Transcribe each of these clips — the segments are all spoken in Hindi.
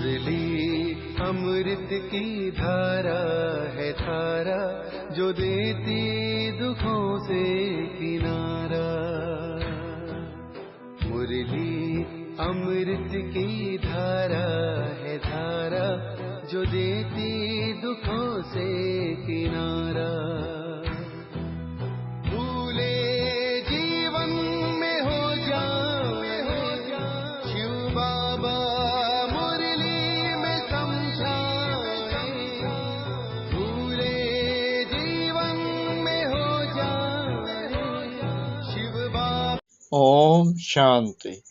मुरली अमृत की धारा है धारा, जो देती दुखों से किनारा। मुरली अमृत की धारा है धारा, जो देती दुखों से किनारा। भूले जीवन में हो जाए शिव बाबा मुरली में समझाए। भूले जीवन में हो जाए शिव बाबा। ओम शांति।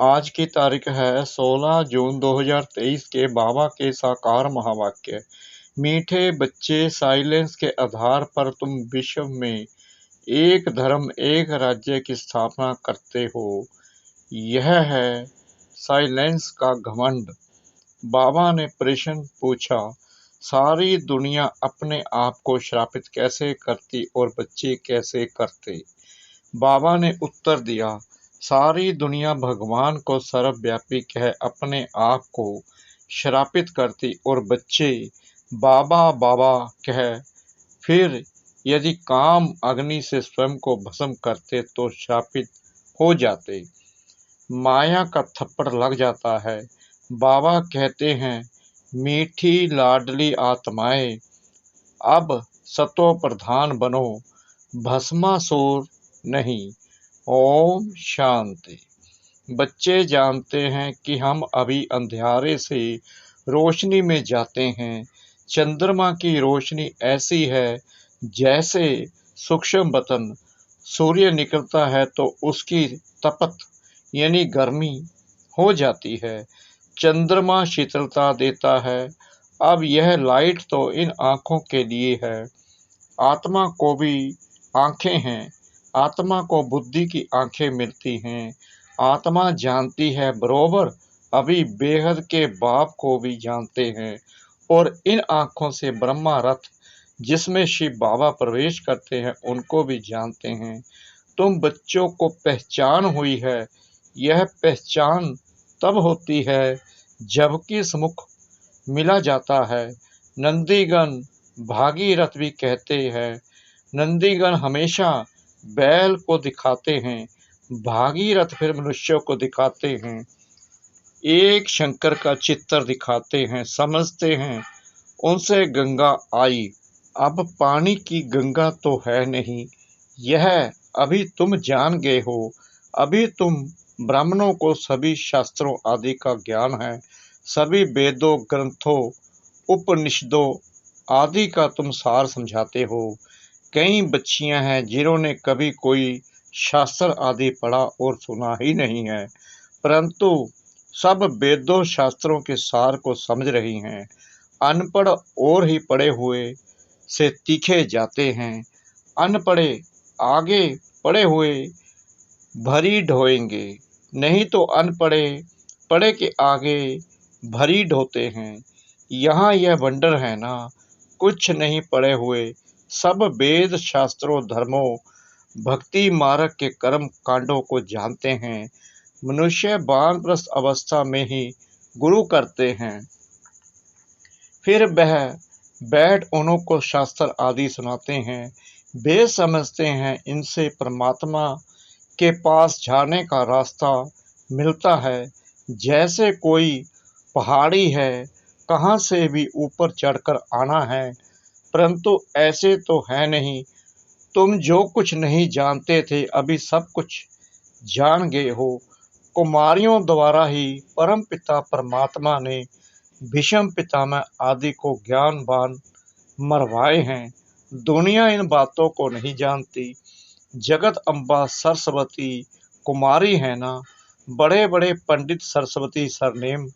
आज की तारीख है 16 जून 2023 के बाबा के साकार महावाक्य। मीठे बच्चे, साइलेंस के आधार पर तुम विश्व में एक धर्म एक राज्य की स्थापना करते हो। यह है साइलेंस का घमंड। बाबा ने प्रश्न पूछा, सारी दुनिया अपने आप को श्रापित कैसे करती और बच्चे कैसे करते? बाबा ने उत्तर दिया, सारी दुनिया भगवान को सर्वव्यापी कह अपने आप को श्रापित करती और बच्चे बाबा बाबा कह फिर यदि काम अग्नि से स्वयं को भस्म करते तो श्रापित हो जाते। माया का थप्पड़ लग जाता है। बाबा कहते हैं, मीठी लाडली आत्माएं, अब सतो प्रधान बनो, भस्मासुर नहीं। ओम शांति। बच्चे जानते हैं कि हम अभी अंधियारे से रोशनी में जाते हैं। चंद्रमा की रोशनी ऐसी है जैसे सूक्ष्म बतन सूर्य निकलता है तो उसकी तपत यानी गर्मी हो जाती है। चंद्रमा शीतलता देता है। अब यह लाइट तो इन आँखों के लिए है। आत्मा को भी आँखें हैं। आत्मा को बुद्धि की आंखें मिलती हैं। आत्मा जानती है बरोबर अभी बेहद के बाप को भी जानते हैं और इन आँखों से ब्रह्मा रथ जिसमें शिव बाबा प्रवेश करते हैं उनको भी जानते हैं। तुम बच्चों को पहचान हुई है। यह पहचान तब होती है जबकि सम्मुख मिला जाता है। नंदीगण भागीरथ भी कहते हैं। नंदीगण हमेशा बैल को दिखाते हैं, भागीरथ फिर मनुष्यों को दिखाते हैं। एक शंकर का चित्र दिखाते हैं, समझते हैं उनसे गंगा आई। अब पानी की गंगा तो है नहीं, यह अभी तुम जान गए हो। अभी तुम ब्राह्मणों को सभी शास्त्रों आदि का ज्ञान है। सभी वेदों, ग्रंथों, उपनिषदों आदि का तुम सार समझाते हो। कई बच्चियां हैं जिन्होंने कभी कोई शास्त्र आदि पढ़ा और सुना ही नहीं है, परंतु सब वेदों शास्त्रों के सार को समझ रही हैं। अनपढ़ और ही पढ़े हुए से तीखे जाते हैं। अनपढ़े आगे पढ़े हुए भरी ढोएंगे, नहीं तो अनपढ़े पढ़े के आगे भरी ढोते हैं। यहाँ यह वंडर है ना, कुछ नहीं पढ़े हुए सब वेद शास्त्रों धर्मों भक्ति मार्ग के कर्म कांडों को जानते हैं। मनुष्य वानप्रस्थ अवस्था में ही गुरु करते हैं, फिर वह बैठ उन्हों को शास्त्र आदि सुनाते हैं। वे समझते हैं इनसे परमात्मा के पास जाने का रास्ता मिलता है। जैसे कोई पहाड़ी है, कहाँ से भी ऊपर चढ़कर आना है, परंतु ऐसे तो है नहीं। तुम जो कुछ नहीं जानते थे अभी सब कुछ जान गए हो। कुमारियों द्वारा ही परम पिता परमात्मा ने भीष्म पितामह आदि को ज्ञानवान मरवाए हैं। दुनिया इन बातों को नहीं जानती। जगत अम्बा सरस्वती कुमारी है ना। बड़े बड़े पंडित सरस्वती सरनेम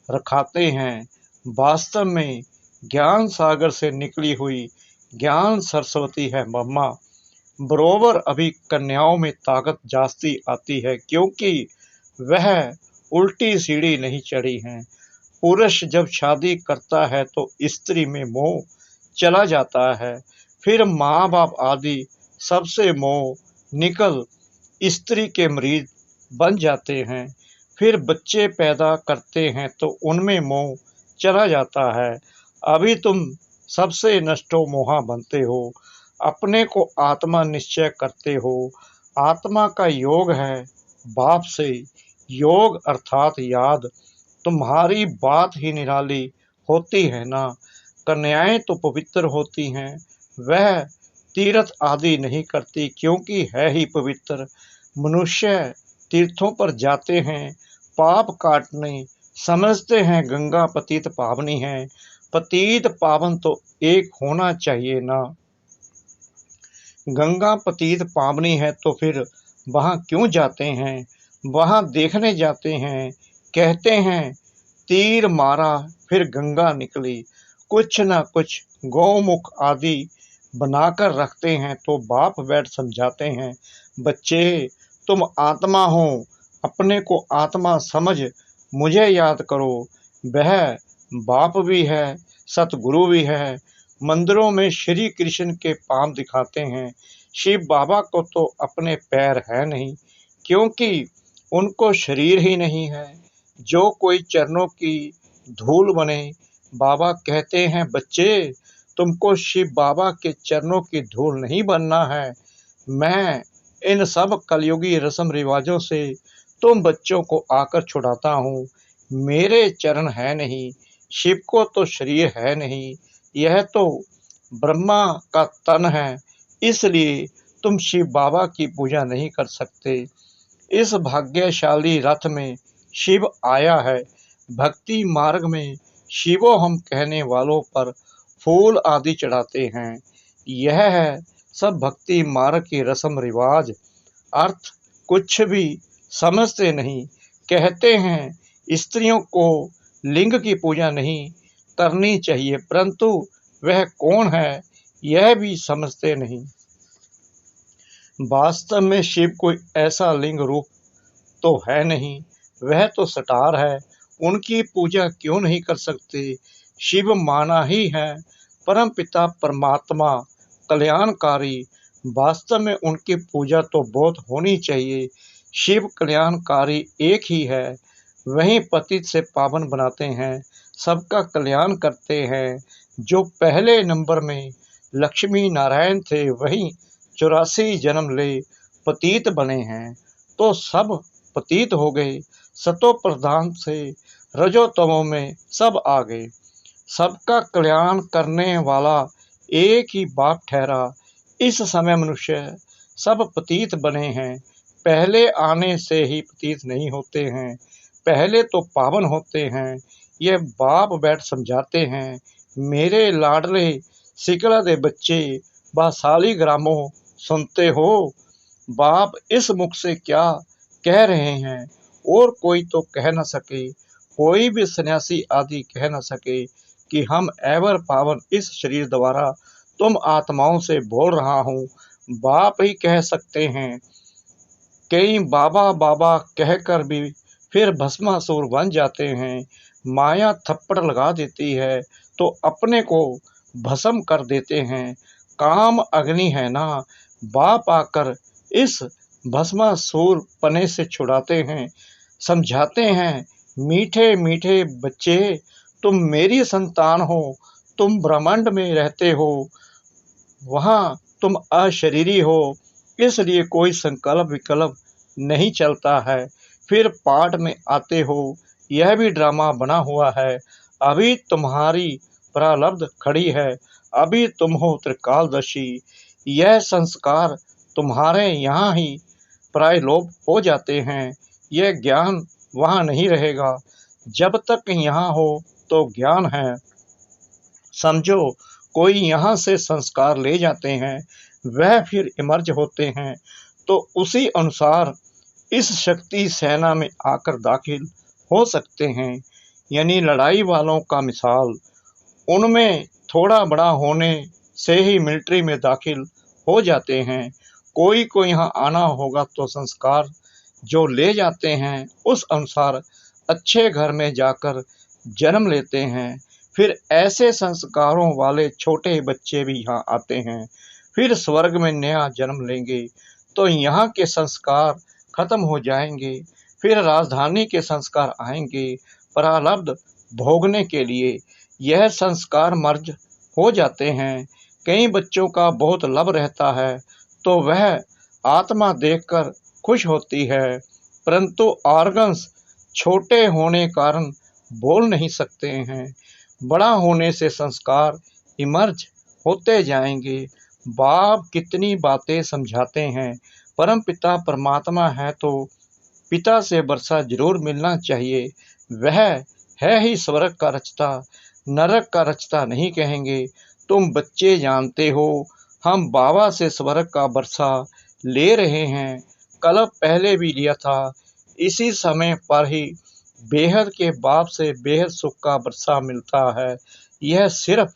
रखाते हैं। वास्तव में ज्ञान सागर से निकली हुई ज्ञान सरस्वती है मम्मा। बरोबर अभी कन्याओं में ताकत जास्ती आती है क्योंकि वह उल्टी सीढ़ी नहीं चढ़ी हैं। पुरुष जब शादी करता है तो स्त्री में मोह चला जाता है, फिर माँ बाप आदि सबसे मोह निकल स्त्री के मरीज बन जाते हैं। फिर बच्चे पैदा करते हैं तो उनमें मोह चला जाता है। अभी तुम सबसे नष्टो मोहा बनते हो, अपने को आत्मा निश्चय करते हो। आत्मा का योग है बाप से, योग अर्थात याद। तुम्हारी बात ही निराली होती है ना। कन्याएं तो पवित्र होती हैं, वह तीर्थ आदि नहीं करती क्योंकि है ही पवित्र। मनुष्य तीर्थों पर जाते हैं पाप काटने, समझते हैं गंगा पतित पावनी है। पतित पावन तो एक होना चाहिए ना। गंगा पतित पावनी है तो फिर वहाँ क्यों जाते हैं? वहाँ देखने जाते हैं। कहते हैं तीर मारा फिर गंगा निकली। कुछ न कुछ गौमुख आदि बनाकर रखते हैं तो बाप बैठ समझाते हैं, बच्चे तुम आत्मा हो, अपने को आत्मा समझ मुझे याद करो। वह बाप भी है, सतगुरु भी है। मंदिरों में श्री कृष्ण के पांव दिखाते हैं। शिव बाबा को तो अपने पैर है नहीं क्योंकि उनको शरीर ही नहीं है। जो कोई चरणों की धूल बने, बाबा कहते हैं बच्चे तुमको शिव बाबा के चरणों की धूल नहीं बनना है। मैं इन सब कलयुगी रस्म रिवाजों से तुम बच्चों को आकर छुड़ाता हूँ। मेरे चरण है नहीं, शिव को तो शरीर है नहीं, यह तो ब्रह्मा का तन है, इसलिए तुम शिव बाबा की पूजा नहीं कर सकते। इस भाग्यशाली रथ में शिव आया है। भक्ति मार्ग में शिवो हम कहने वालों पर फूल आदि चढ़ाते हैं। यह है सब भक्ति मार्ग की रस्म रिवाज। अर्थ कुछ भी समझते नहीं। कहते हैं स्त्रियों को लिंग की पूजा नहीं करनी चाहिए, परंतु वह कौन है यह भी समझते नहीं। वास्तव में शिव कोई ऐसा लिंग रूप तो है नहीं, वह तो सटार है। उनकी पूजा क्यों नहीं कर सकते? शिव माना ही है परम पिता परमात्मा कल्याणकारी। वास्तव में उनकी पूजा तो बहुत होनी चाहिए। शिव कल्याणकारी एक ही है, वही पतित से पावन बनाते हैं, सबका कल्याण करते हैं। जो पहले नंबर में लक्ष्मी नारायण थे वही 84 जन्म ले पतित बने हैं, तो सब पतित हो गए। सतो प्रधान से रजो तमो में सब आ गए। सबका कल्याण करने वाला एक ही बाप ठहरा। इस समय मनुष्य सब पतित बने हैं। पहले आने से ही पतित नहीं होते हैं, पहले तो पावन होते हैं। ये बाप बैठ समझाते हैं, मेरे लाडले सिकला दे बच्चे बासाली ग्रामों सुनते हो। बाप इस मुख से क्या कह रहे हैं और कोई तो कह न सके, कोई भी सन्यासी आदि कह न सके कि हम एवर पावन इस शरीर द्वारा तुम आत्माओं से बोल रहा हूँ। बाप ही कह सकते हैं। कई बाबा बाबा कहकर भी फिर भस्मासुर बन जाते हैं। माया थप्पड़ लगा देती है तो अपने को भस्म कर देते हैं। काम अग्नि है ना, बाप आकर इस भस्मासुर पने से छुड़ाते हैं। समझाते हैं, मीठे मीठे बच्चे तुम मेरी संतान हो, तुम ब्रह्मांड में रहते हो, वहाँ तुम अशरीरी हो, इसलिए कोई संकल्प विकल्प नहीं चलता है। फिर पाठ में आते हो, यह भी ड्रामा बना हुआ है। अभी तुम्हारी प्रारब्ध खड़ी है, अभी तुम हो त्रिकालदर्शी। यह संस्कार तुम्हारे यहाँ ही प्रायलोप हो जाते हैं। यह ज्ञान वहाँ नहीं रहेगा। जब तक यहाँ हो तो ज्ञान है। समझो कोई यहाँ से संस्कार ले जाते हैं, वह फिर इमर्ज होते हैं, तो उसी अनुसार इस शक्ति सेना में आकर दाखिल हो सकते हैं। यानी लड़ाई वालों का मिसाल, उनमें थोड़ा बड़ा होने से ही मिलिट्री में दाखिल हो जाते हैं। कोई को यहाँ आना होगा तो संस्कार जो ले जाते हैं उस अनुसार अच्छे घर में जाकर जन्म लेते हैं। फिर ऐसे संस्कारों वाले छोटे बच्चे भी यहाँ आते हैं, फिर स्वर्ग में नया जन्म लेंगे तो यहाँ के संस्कार खत्म हो जाएंगे। फिर राजधानी के संस्कार आएंगे प्रारब्ध भोगने के लिए। यह संस्कार मर्ज हो जाते हैं। कई बच्चों का बहुत लब रहता है तो वह आत्मा देखकर खुश होती है, परंतु ऑर्गन्स छोटे होने कारण बोल नहीं सकते हैं। बड़ा होने से संस्कार इमर्ज होते जाएंगे। बाप कितनी बातें समझाते हैं। परम पिता परमात्मा है तो पिता से वर्षा जरूर मिलना चाहिए। वह है ही स्वर्ग का रचता, नरक का रचता नहीं कहेंगे। तुम बच्चे जानते हो हम बाबा से स्वर्ग का वर्षा ले रहे हैं। कल्प पहले भी लिया था। इसी समय पर ही बेहद के बाप से बेहद सुख का वर्षा मिलता है। यह सिर्फ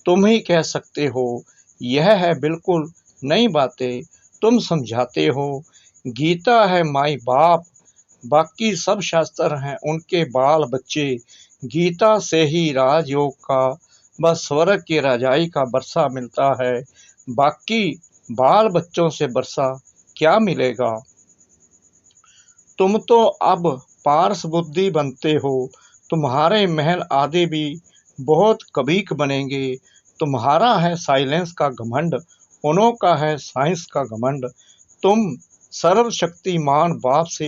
तुम ही कह सकते हो। यह है बिल्कुल नई बातें तुम समझाते हो। गीता है माई बाप, बाकी सब शास्त्र हैं उनके बाल बच्चे। गीता से ही राजयोग का व स्वर्ग की राजाई का वर्षा मिलता है। बाकी बाल बच्चों से वर्षा क्या मिलेगा। तुम तो अब पारस बुद्धि बनते हो। तुम्हारे महल आदि भी बहुत कबीक बनेंगे। तुम्हारा है साइलेंस का घमंड, उन्हों का है साइंस का घमंड। तुम सर्वशक्तिमान बाप से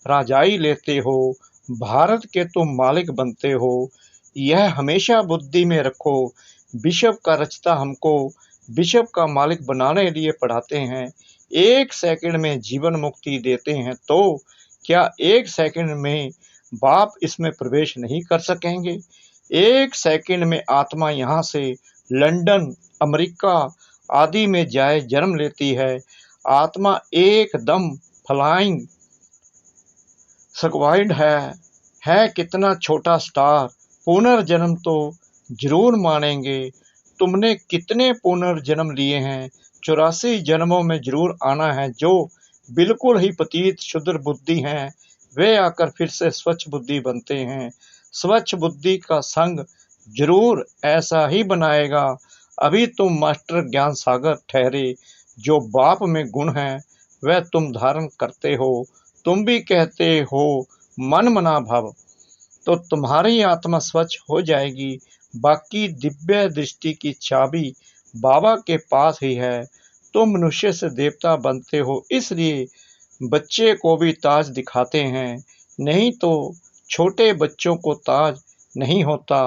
राजाई लेते हो, भारत के तुम मालिक बनते हो। यह हमेशा बुद्धि में रखो। बिशप का रचता हमको बिशप का मालिक बनाने लिए पढ़ाते हैं। 1 सेकंड में जीवन मुक्ति देते हैं तो क्या 1 सेकंड में बाप इसमें प्रवेश नहीं कर सकेंगे। 1 सेकंड में आत्मा यहाँ से लंदन, अमेरिका आदि में जाए जन्म लेती है। आत्मा एकदम फ्लाइंग स्क्वाड है कितना छोटा स्टार। पुनर्जन्म तो जरूर मानेंगे। तुमने कितने पुनर्जन्म लिए हैं। 84 जन्मों में जरूर आना है। जो बिल्कुल ही पतित शुद्र बुद्धि हैं वे आकर फिर से स्वच्छ बुद्धि बनते हैं। स्वच्छ बुद्धि का संग जरूर ऐसा ही बनाएगा। अभी तुम मास्टर ज्ञान सागर ठहरे। जो बाप में गुण है वह तुम धारण करते हो। तुम भी कहते हो मन मना भव, तो तुम्हारी आत्मा स्वच्छ हो जाएगी। बाकी दिव्य दृष्टि की चाबी बाबा के पास ही है। तुम मनुष्य से देवता बनते हो इसलिए बच्चे को भी ताज दिखाते हैं, नहीं तो छोटे बच्चों को ताज नहीं होता,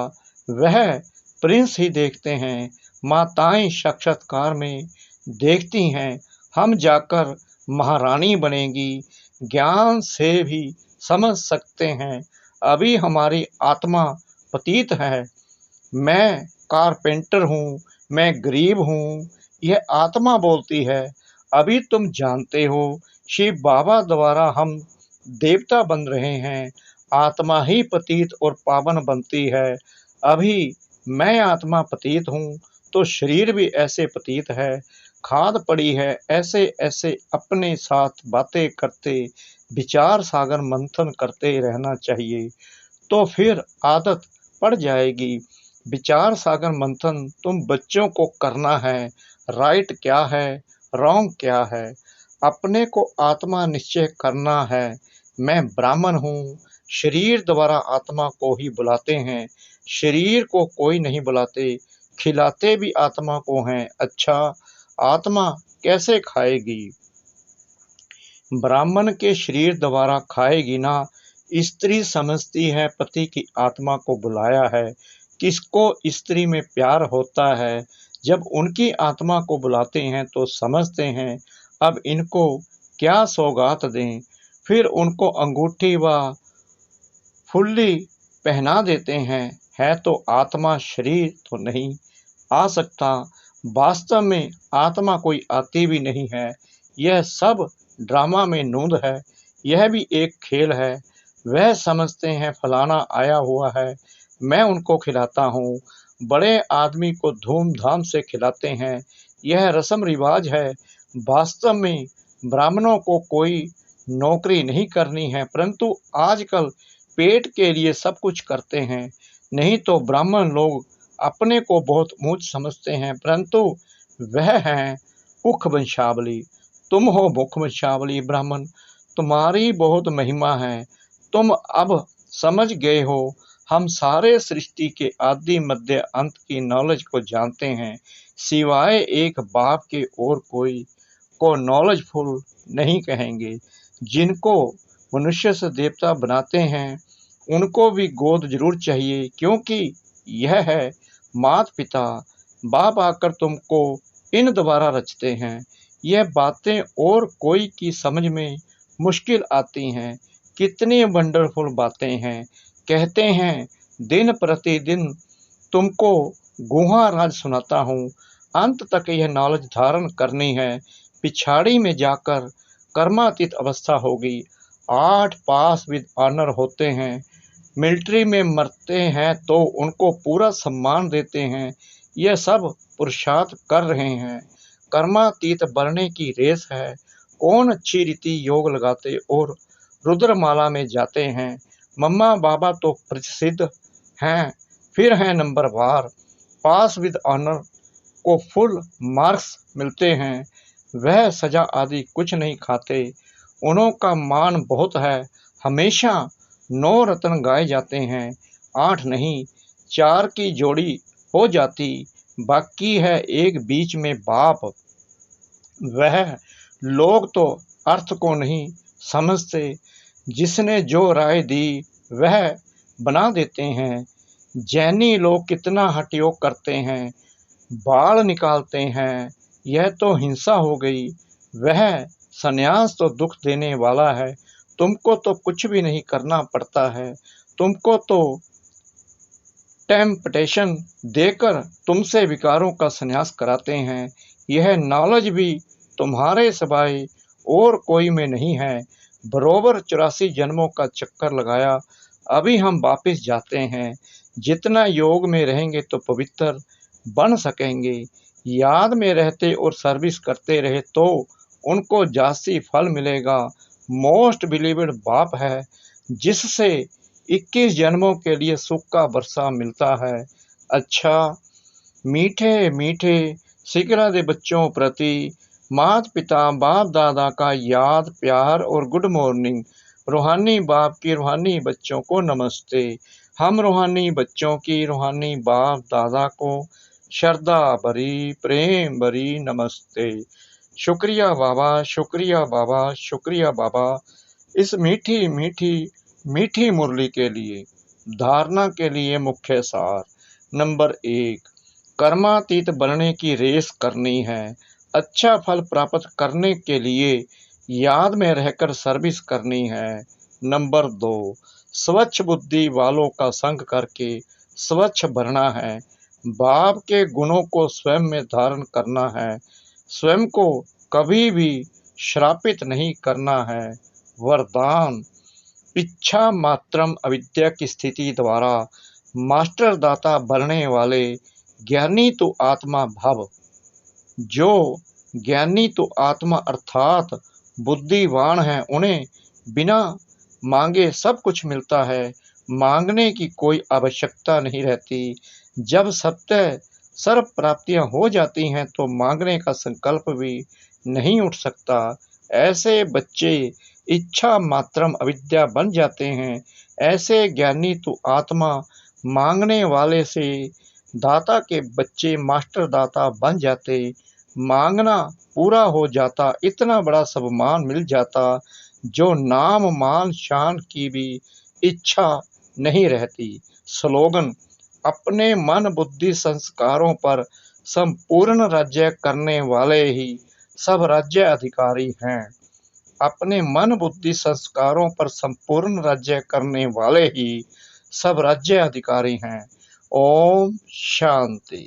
वह प्रिंस ही देखते हैं। माताएं साक्षात्कार में देखती हैं हम जाकर महारानी बनेगी। ज्ञान से भी समझ सकते हैं अभी हमारी आत्मा पतित है। मैं कारपेंटर हूँ, मैं गरीब हूँ, यह आत्मा बोलती है। अभी तुम जानते हो शिव बाबा द्वारा हम देवता बन रहे हैं। आत्मा ही पतित और पावन बनती है। अभी मैं आत्मा पतित हूँ तो शरीर भी ऐसे पतित है। खाद पड़ी है ऐसे ऐसे अपने साथ बातें करते विचार सागर मंथन करते रहना चाहिए तो फिर आदत पड़ जाएगी। विचार सागर मंथन तुम बच्चों को करना है। राइट क्या है, रॉन्ग क्या है, अपने को आत्मा निश्चय करना है। मैं ब्राह्मण हूँ। शरीर द्वारा आत्मा को ही बुलाते हैं, शरीर को कोई नहीं बुलाते। खिलाते भी आत्मा को हैं। अच्छा, आत्मा कैसे खाएगी। ब्राह्मण के शरीर द्वारा खाएगी ना। स्त्री समझती है पति की आत्मा को बुलाया है। किसको स्त्री में प्यार होता है। जब उनकी आत्मा को बुलाते हैं तो समझते हैं अब इनको क्या सौगात दें। फिर उनको अंगूठी व फुल्ली पहना देते हैं। है तो आत्मा, शरीर तो नहीं आ सकता। वास्तव में आत्मा कोई आती भी नहीं है। यह सब ड्रामा में नूंद है। यह भी एक खेल है। वह समझते हैं फलाना आया हुआ है, मैं उनको खिलाता हूँ। बड़े आदमी को धूमधाम से खिलाते हैं। यह रस्म रिवाज है। वास्तव में ब्राह्मणों को कोई नौकरी नहीं करनी है, परंतु आजकल पेट के लिए सब कुछ करते हैं। नहीं तो ब्राह्मण लोग अपने को बहुत ऊंच समझते हैं, परंतु वह हैं मुख वंशावली। तुम हो मुख वंशावली ब्राह्मण। तुम्हारी बहुत महिमा है। तुम अब समझ गए हो, हम सारे सृष्टि के आदि मध्य अंत की नॉलेज को जानते हैं, सिवाय एक बाप के और कोई को नॉलेजफुल नहीं कहेंगे। जिनको मनुष्य से देवता बनाते हैं उनको भी गोद जरूर चाहिए, क्योंकि यह है माता पिता बाप आकर तुमको इन द्वारा रचते हैं। यह बातें और कोई की समझ में मुश्किल आती हैं। कितनी वंडरफुल बातें हैं। कहते हैं दिन प्रतिदिन तुमको गुहा राज सुनाता हूँ। अंत तक यह नॉलेज धारण करनी है। पिछाड़ी में जाकर कर्मातीत अवस्था होगी। 8 पास विद ऑनर होते हैं। मिलिट्री में मरते हैं तो उनको पूरा सम्मान देते हैं। यह सब पुरुषार्थ कर रहे हैं। कर्मातीत बनने की रेस है। कौन अच्छी रीति योग लगाते और रुद्रमाला में जाते हैं। मम्मा बाबा तो प्रसिद्ध हैं, फिर हैं नंबरवार। पास विद ऑनर को फुल मार्क्स मिलते हैं। वह सजा आदि कुछ नहीं खाते। उनका मान बहुत है। हमेशा 9 रत्न गाए जाते हैं, 8 नहीं, 4 की जोड़ी हो जाती, बाकी है एक बीच में बाप। वह लोग तो अर्थ को नहीं समझते। जिसने जो राय दी वह बना देते हैं। जैनी लोग कितना हठयोग करते हैं, बाल निकालते हैं। यह तो हिंसा हो गई। वह संन्यास तो दुख देने वाला है। तुमको तो कुछ भी नहीं करना पड़ता है। तुमको तो टेम्पटेशन देकर तुमसे विकारों का संन्यास कराते हैं। यह नॉलेज भी तुम्हारे सिवाय और कोई में नहीं है। बरोबर 84 जन्मों का चक्कर लगाया, अभी हम वापिस जाते हैं। जितना योग में रहेंगे तो पवित्र बन सकेंगे। याद में रहते और सर्विस करते रहे तो उनको जास्ती फल मिलेगा। मोस्ट बिलीवेड बाप है, जिससे 21 जन्मों के लिए सुख का वर्षा मिलता है। अच्छा, मीठे मीठे सिकरा दे बच्चों प्रति माता पिता बाप दादा का याद प्यार और गुड मॉर्निंग। रूहानी बाप की रूहानी बच्चों को नमस्ते। हम रूहानी बच्चों की रूहानी बाप दादा को श्रद्धा भरी प्रेम भरी नमस्ते। शुक्रिया बाबा, शुक्रिया बाबा, शुक्रिया बाबा, इस मीठी मीठी मीठी मुरली के लिए। धारणा के लिए मुख्य सार। नंबर 1, कर्मातीत बनने की रेस करनी है। अच्छा फल प्राप्त करने के लिए याद में रहकर सर्विस करनी है। नंबर 2, स्वच्छ बुद्धि वालों का संग करके स्वच्छ भरना है। बाप के गुणों को स्वयं में धारण करना है। स्वयं को कभी भी श्रापित नहीं करना है। वरदान, इच्छा मात्रम अविद्या की स्थिति द्वारा मास्टर दाता बनने वाले ज्ञानी तो आत्मा भव। जो ज्ञानी तो आत्मा अर्थात बुद्धिवान है, उन्हें बिना मांगे सब कुछ मिलता है। मांगने की कोई आवश्यकता नहीं रहती। जब सत्य सर्व प्राप्तियां हो जाती हैं तो मांगने का संकल्प भी नहीं उठ सकता। ऐसे बच्चे इच्छा मात्रम अविद्या बन जाते हैं। ऐसे ज्ञानी तो आत्मा मांगने वाले से दाता के बच्चे मास्टर दाता बन जाते। मांगना पूरा हो जाता, इतना बड़ा सम्मान मिल जाता जो नाम मान शान की भी इच्छा नहीं रहती। स्लोगन, अपने मन बुद्धि संस्कारों पर संपूर्ण राज्य करने वाले ही सब राज्य अधिकारी हैं। अपने मन बुद्धि संस्कारों पर संपूर्ण राज्य करने वाले ही सब राज्य अधिकारी हैं। ओम शांति।